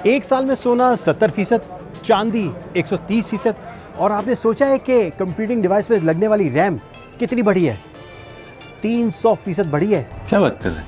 एक साल में सोना 70%, चांदी 130%। और आपने सोचा है कि कंप्यूटिंग डिवाइस में लगने वाली रैम कितनी बढ़ी है? 300% बढ़ी है। क्या बात कर रहे हैं?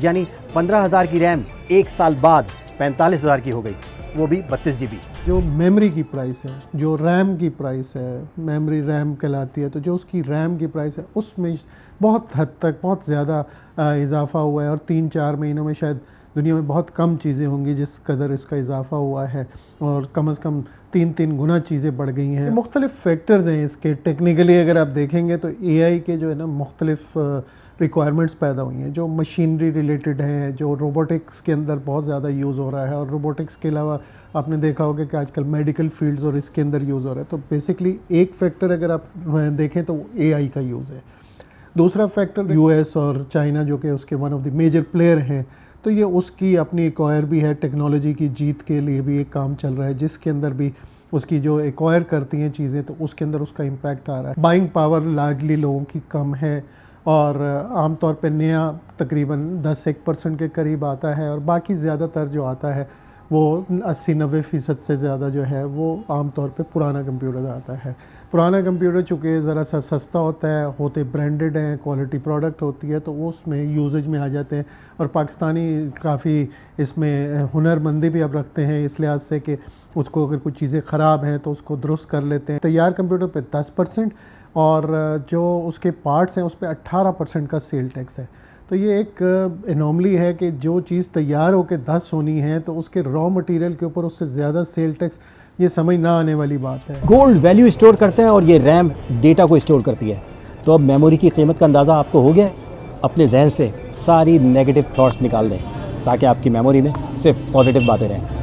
यानी 15,000 की रैम एक साल बाद 45,000 की हो गई, वो भी 32 GB। जो मेमोरी की प्राइस है, जो रैम की प्राइस है, मेमोरी रैम कहलाती है, तो जो उसकी रैम की प्राइस है उसमें बहुत हद तक बहुत ज़्यादा इजाफा हुआ है। और 3-4 महीनों में शायद दुनिया में बहुत कम चीज़ें होंगी जिस कदर इसका इजाफा हुआ है, और कम से कम 3 गुना चीज़ें बढ़ गई हैं। मुख्तलिफ फैक्टर्स हैं इसके। टेक्निकली अगर आप देखेंगे तो AI के जो है ना मुख्तलिफ रिक्वायरमेंट्स पैदा हुई हैं, जो मशीनरी रिलेटेड हैं, जो रोबोटिक्स के अंदर बहुत ज़्यादा यूज़ हो रहा है। और रोबोटिक्स के अलावा आपने देखा होगा कि आजकल मेडिकल फील्ड्स और इसके अंदर यूज़ हो रहा है। तो बेसिकली एक फैक्टर अगर आप देखें तो AI का यूज़ है। दूसरा फैक्टर US और चाइना जो कि उसके one of the major player हैं, तो ये उसकी अपनी एक्वायर भी है। टेक्नोलॉजी की जीत के लिए भी एक काम चल रहा है जिसके अंदर भी उसकी जो एक्वायर करती हैं चीज़ें, तो उसके अंदर उसका इम्पैक्ट आ रहा है। बाइंग पावर लार्जली लोगों की कम है, और आमतौर पे नया तकरीबन 10-1% के करीब आता है, और बाकी ज़्यादातर जो आता है वो 80-90% से ज़्यादा जो है वो आमतौर पे पुराना कंप्यूटर आता है। पुराना कंप्यूटर चूँकि ज़रा सा सस्ता होता है, होते ब्रांडेड हैं, क्वालिटी प्रोडक्ट होती है, तो वो उसमें यूजेज में आ जाते हैं। और पाकिस्तानी काफ़ी इसमें हुनरमंदी भी अब रखते हैं इस लिहाज से कि उसको अगर कुछ चीज़ें ख़राब हैं तो उसको दुरुस्त कर लेते हैं। तैयार कंप्यूटर पे 10% और जो उसके पार्ट्स हैं उस पर 18% का सेल टैक्स है। तो ये एक एनॉमली है कि जो चीज़ तैयार होकर 10 होनी है तो उसके रॉ मटेरियल के ऊपर उससे ज़्यादा सेल टैक्स, ये समझ ना आने वाली बात है। गोल्ड वैल्यू स्टोर करते हैं और ये रैम डेटा को स्टोर करती है। तो अब मेमोरी की कीमत का अंदाज़ा आपको हो गया है। अपने जहन से सारी नेगेटिव थॉट्स निकाल दें ताकि आपकी मेमोरी में सिर्फ पॉजिटिव बातें रहें।